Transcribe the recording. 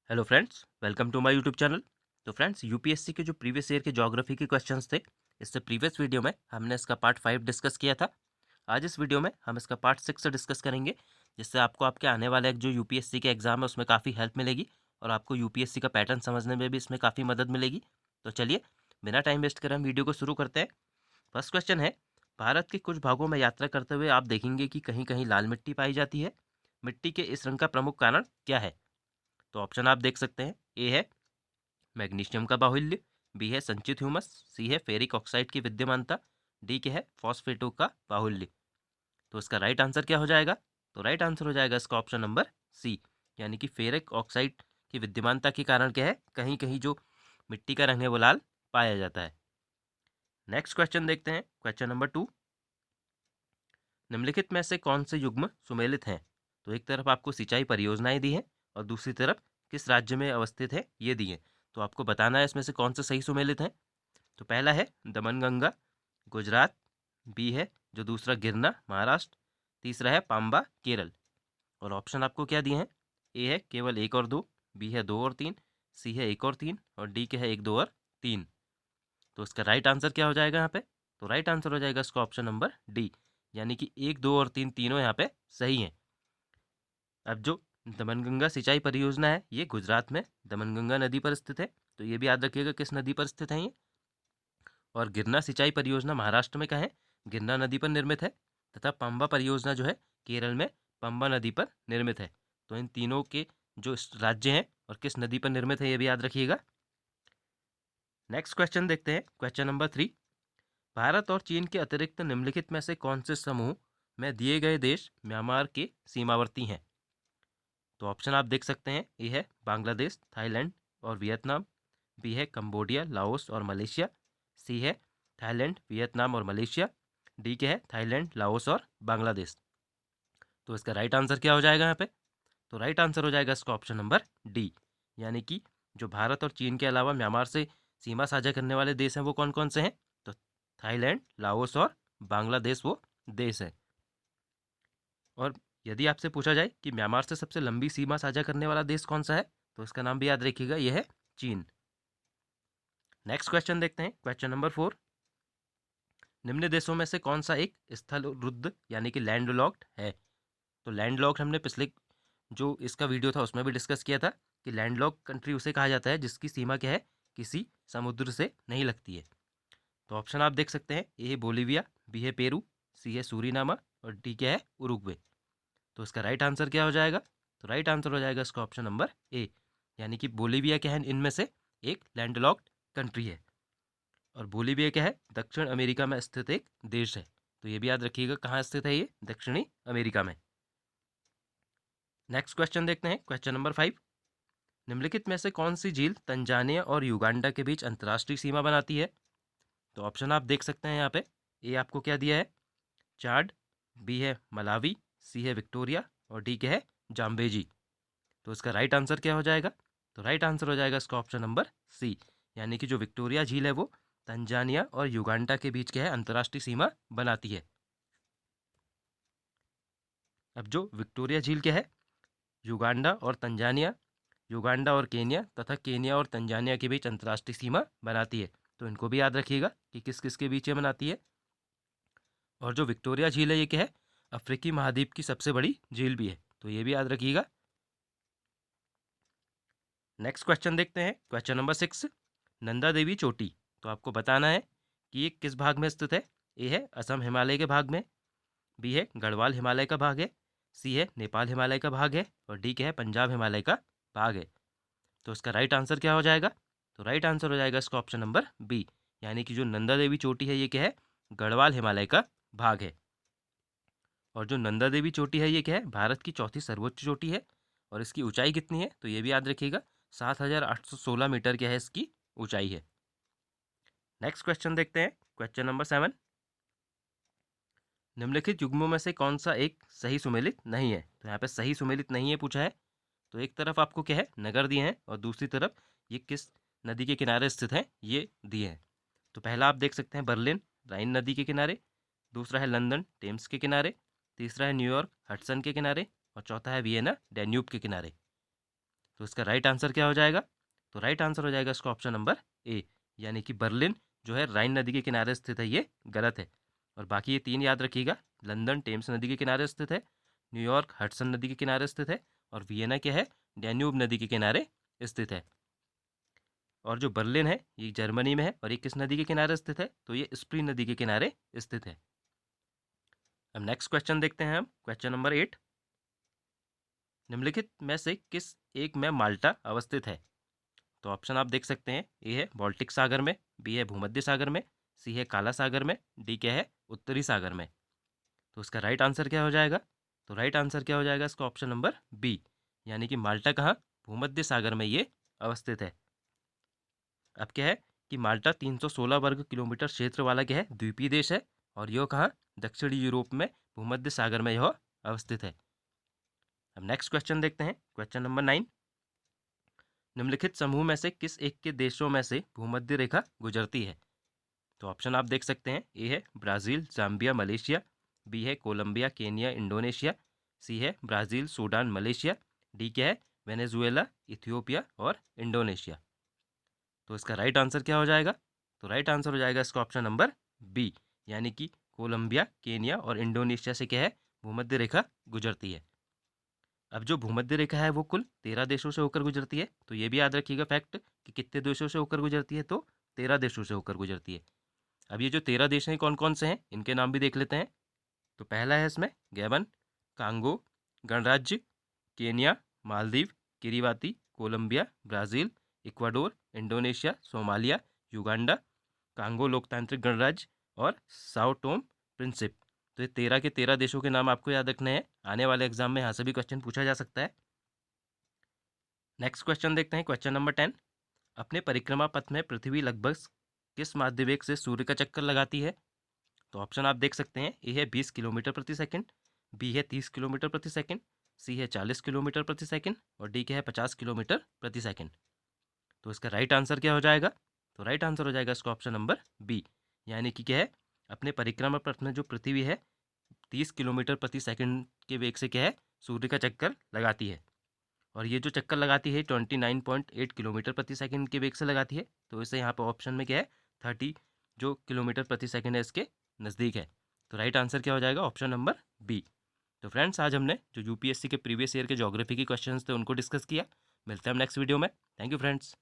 Hello friends, welcome to my YouTube channel. तो friends, UPSC के जो प्रीवियस ईयर के ज्योग्राफी के क्वेश्चंस थे, इससे प्रीवियस वीडियो में हमने इसका पार्ट 5 डिस्कस किया था। आज इस वीडियो में हम इसका पार्ट 6 डिस्कस करेंगे, जिससे आपको आपके आने वाले जो यूपीएससी के एग्जाम है उसमें काफ़ी हेल्प मिलेगी और आपको यूपीएससी का पैटर्न समझने में भी इसमें काफ़ी मदद मिलेगी। तो चलिए, बिना टाइम वेस्ट करे हम वीडियो को शुरू करते हैं। फर्स्ट क्वेश्चन है, भारत के कुछ भागों में यात्रा करते हुए आप देखेंगे कि कहीं कहीं लाल मिट्टी पाई जाती है। मिट्टी के इस रंग का प्रमुख कारण क्या है? तो ऑप्शन आप देख सकते हैं। ए है मैग्नीशियम का बाहुल्य, बी है संचित ह्यूमस, सी है फेरिक ऑक्साइड की विद्यमानता, डी के है फॉस्फेटों का बाहुल्य। तो इसका राइट आंसर क्या हो जाएगा? तो राइट आंसर हो जाएगा इसका ऑप्शन नंबर सी, यानी कि फेरिक ऑक्साइड की विद्यमानता के कारण क्या है, कहीं कहीं जो मिट्टी का रंग है वो लाल पाया जाता है। नेक्स्ट क्वेश्चन देखते हैं, क्वेश्चन नंबर 2। निम्नलिखित में से कौन से युग्म सुमेलित हैं? तो एक तरफ आपको सिंचाई परियोजनाएं दी हैं और दूसरी तरफ किस राज्य में अवस्थित है ये दी है। तो आपको बताना है इसमें से कौन से सही सुमेलित हैं। तो पहला है दमनगंगा, गुजरात। बी है जो दूसरा गिरना, महाराष्ट्र। तीसरा है पाम्बा, केरल। और ऑप्शन आपको क्या दिए हैं? ए है केवल एक और दो, बी है दो और तीन, सी है एक और तीन और डी के है एक, दो और तीन। तो इसका राइट आंसर क्या हो जाएगा यहाँ पे? तो राइट आंसर हो जाएगा इसका ऑप्शन नंबर डी, यानी कि एक, दो और तीन तीनों यहाँ पे सही हैं। अब जो दमनगंगा सिंचाई परियोजना है ये गुजरात में दमनगंगा नदी पर स्थित है, तो ये भी याद रखिएगा किस नदी पर स्थित है ये। और गिरना सिंचाई परियोजना महाराष्ट्र में कहाँ है? गिरना नदी पर निर्मित है। तथा पंबा परियोजना जो है केरल में पंबा नदी पर निर्मित है। तो इन तीनों के जो राज्य हैं और किस नदी पर निर्मित है ये भी याद रखिएगा। नेक्स्ट क्वेश्चन देखते हैं, क्वेश्चन नंबर 3। भारत और चीन के अतिरिक्त निम्नलिखित में से कौन से समूह में दिए गए देश म्यांमार के सीमावर्ती हैं? तो ऑप्शन आप देख सकते हैं। ए है बांग्लादेश, थाईलैंड और वियतनाम। बी है कंबोडिया, लाओस और मलेशिया। सी है थाईलैंड, वियतनाम और मलेशिया। डी के है थाईलैंड, लाओस और बांग्लादेश। तो इसका राइट आंसर क्या हो जाएगा यहाँ पे? तो राइट आंसर हो जाएगा इसका ऑप्शन नंबर डी, यानी कि जो भारत और चीन के अलावा म्यांमार से सीमा साझा करने वाले देश हैं वो कौन कौन से हैं? तो थाईलैंड, लाओस और बांग्लादेश वो देश है। और यदि आपसे पूछा जाए कि म्यांमार से सबसे लंबी सीमा साझा करने वाला देश कौन सा है, तो इसका नाम भी याद रखिएगा, यह है चीन। नेक्स्ट क्वेश्चन देखते हैं, क्वेश्चन नंबर 4। निम्न देशों में से कौन सा एक स्थल रुद्ध यानी कि लैंड लॉक्ड है? तो लैंड लॉक्ड हमने पिछले जो इसका वीडियो था उसमें भी डिस्कस किया था कि लैंड लॉक्ड कंट्री उसे कहा जाता है जिसकी सीमा क्या है, किसी समुद्र से नहीं लगती है। तो ऑप्शन आप देख सकते हैं। ए है बोलीविया, बी है पेरू, सी है सूरीनामा और डी क्या है, उरुग्वे। तो इसका राइट आंसर क्या हो जाएगा? तो राइट आंसर हो जाएगा इसका ऑप्शन नंबर ए, यानी कि बोलीविया क्या है, इनमें से एक लैंडलॉक्ड कंट्री है। और बोलीविया क्या है, दक्षिण अमेरिका में स्थित एक देश है। तो ये भी याद रखिएगा कहाँ स्थित है ये, दक्षिणी अमेरिका में। नेक्स्ट क्वेश्चन देखते हैं, क्वेश्चन नंबर 5। निम्नलिखित में से कौन सी झील तंजानिया और युगांडा के बीच अंतर्राष्ट्रीय सीमा बनाती है? तो ऑप्शन आप देख सकते हैं यहाँ पे। ए आपको क्या दिया है, चाड। बी है मलावी, सी है विक्टोरिया और डी क्या है, जाम्बेजी। तो इसका राइट आंसर क्या हो जाएगा? तो राइट आंसर हो जाएगा इसका ऑप्शन नंबर सी, यानी कि जो विक्टोरिया झील है वो तंजानिया और युगांडा के बीच क्या है, अंतर्राष्ट्रीय सीमा बनाती है। अब जो विक्टोरिया झील क्या है, युगांडा और तंजानिया, युगांडा और केनिया तथा केनिया और तंजानिया के बीच अंतर्राष्ट्रीय सीमा बनाती है। तो इनको भी याद रखिएगा कि किस किस के बीच ये बनाती है। और जो विक्टोरिया झील है ये क्या है, अफ्रीकी महाद्वीप की सबसे बड़ी झील भी है। तो ये भी याद रखिएगा। नेक्स्ट क्वेश्चन देखते हैं, क्वेश्चन नंबर 6। नंदा देवी चोटी, तो आपको बताना है कि ये किस भाग में स्थित है। ए है असम हिमालय के भाग में, बी है गढ़वाल हिमालय का भाग है, सी है नेपाल हिमालय का भाग है और डी क्या है, पंजाब हिमालय का भाग है। तो इसका राइट आंसर क्या हो जाएगा? तो राइट आंसर हो जाएगा इसका ऑप्शन नंबर बी, यानी कि जो नंदा देवी चोटी है ये क्या है, गढ़वाल हिमालय का भाग है। और जो नंदा देवी चोटी है ये क्या है, भारत की चौथी सर्वोच्च चोटी है। और इसकी ऊंचाई कितनी है, तो ये भी याद रखिएगा, 7,816 क्या है इसकी ऊंचाई है। नेक्स्ट क्वेश्चन देखते हैं, क्वेश्चन नंबर 7। निम्नलिखित युग्मों में से कौन सा एक सही सुमेलित नहीं है? तो यहाँ पे सही सुमेलित नहीं है पूछा है। तो एक तरफ आपको क्या है, नगर दिए हैं और दूसरी तरफ ये किस नदी के किनारे स्थित है ये दिए हैं। तो पहला आप देख सकते हैं बर्लिन, राइन नदी के किनारे। दूसरा है लंदन, टेम्स के किनारे। तीसरा है न्यूयॉर्क, हडसन के किनारे और चौथा है वियना, डैन्यूब के किनारे। तो इसका राइट आंसर क्या हो जाएगा? तो राइट आंसर हो जाएगा इसका ऑप्शन नंबर ए, यानी कि बर्लिन जो है राइन नदी के किनारे स्थित है, ये गलत है। और बाकी ये 3 याद रखिएगा, लंदन टेम्स नदी के किनारे स्थित है, न्यूयॉर्क हडसन नदी के किनारे स्थित है, और वियना क्या है? डैन्यूब नदी के किनारे स्थित है। और जो बर्लिन है ये जर्मनी में है, और ये किस नदी के किनारे स्थित है? तो ये स्प्री नदी के किनारे स्थित है। अब नेक्स्ट क्वेश्चन देखते हैं हम, क्वेश्चन नंबर 8। निम्नलिखित में से किस एक में माल्टा अवस्थित है? तो ऑप्शन आप देख सकते हैं, ए है बाल्टिक सागर में, बी है भूमध्य सागर में, सी है काला सागर में, डी क्या है? उत्तरी सागर में। तो इसका राइट आंसर क्या हो जाएगा? तो राइट आंसर क्या हो जाएगा इसका? ऑप्शन नंबर बी, यानी कि माल्टा कहाँ? भूमध्य सागर में ये अवस्थित है। अब क्या है कि माल्टा 316 वर्ग किलोमीटर क्षेत्र वाला क्या है? द्वीपीय देश है, और यह कहाँ? दक्षिणी यूरोप में भूमध्य सागर में यह अवस्थित है। अब नेक्स्ट क्वेश्चन देखते हैं, क्वेश्चन नंबर 9। निम्नलिखित समूह में से किस एक के देशों में से भूमध्य रेखा गुजरती है? तो ऑप्शन आप देख सकते हैं, ए है ब्राज़ील जाम्बिया मलेशिया, बी है कोलंबिया केनिया इंडोनेशिया, सी है ब्राज़ील सूडान मलेशिया, डी क्या है? वेनेजुएला इथियोपिया और इंडोनेशिया। तो इसका राइट आंसर क्या हो जाएगा? तो राइट आंसर हो जाएगा इसका ऑप्शन नंबर बी, यानी कि कोलंबिया केनिया और इंडोनेशिया से क्या है? भूमध्य रेखा गुजरती है। अब जो भूमध्य रेखा है वो कुल 13 देशों से होकर गुजरती है, तो ये भी याद रखिएगा फैक्ट कि कितने देशों से होकर गुजरती है, तो 13 देशों से होकर गुजरती है। अब ये जो 13 देश हैं कौन कौन से हैं, इनके नाम भी देख लेते हैं। तो पहला है इसमें गैबन, कांगो गणराज्य, Kenya, Maldives, Kiribati, Colombia, Brazil, Ecuador, Indonesia, Somalia, Uganda, Congo लोकतांत्रिक गणराज्य और साओ टोम प्रिंसिप। तो ये 13 के 13 देशों के नाम आपको याद रखने हैं, आने वाले एग्जाम में यहाँ से भी क्वेश्चन पूछा जा सकता है। नेक्स्ट क्वेश्चन देखते हैं, क्वेश्चन नंबर 10। अपने परिक्रमा पथ में पृथ्वी लगभग किस माध्यवेग से सूर्य का चक्कर लगाती है? तो ऑप्शन आप देख सकते हैं, ए है 20 किलोमीटर प्रति सेकंड, बी है 30 किलोमीटर प्रति सेकंड, सी है 40 किलोमीटर प्रति सेकंड, और डी क्या है? 50 किलोमीटर प्रति सेकंड। तो इसका राइट आंसर क्या हो जाएगा? तो राइट आंसर हो जाएगा इसका ऑप्शन नंबर बी, यानी कि क्या है? अपने परिक्रमा पथ में जो पृथ्वी है 30 किलोमीटर प्रति सेकंड के वेग से क्या है? सूर्य का चक्कर लगाती है। और ये जो चक्कर लगाती है 29.8 किलोमीटर प्रति सेकंड के वेग से लगाती है, तो इसे यहाँ पर ऑप्शन में क्या है? 30 जो किलोमीटर प्रति सेकंड है इसके नज़दीक है। तो राइट आंसर क्या हो जाएगा? Option number B. तो फ्रेंड्स, आज हमने जो यूपीएससी के प्रीवियस ईयर के ज्योग्राफी के क्वेश्चंस थे उनको डिस्कस किया। मिलते हैं हम नेक्स्ट वीडियो में। Thank you friends.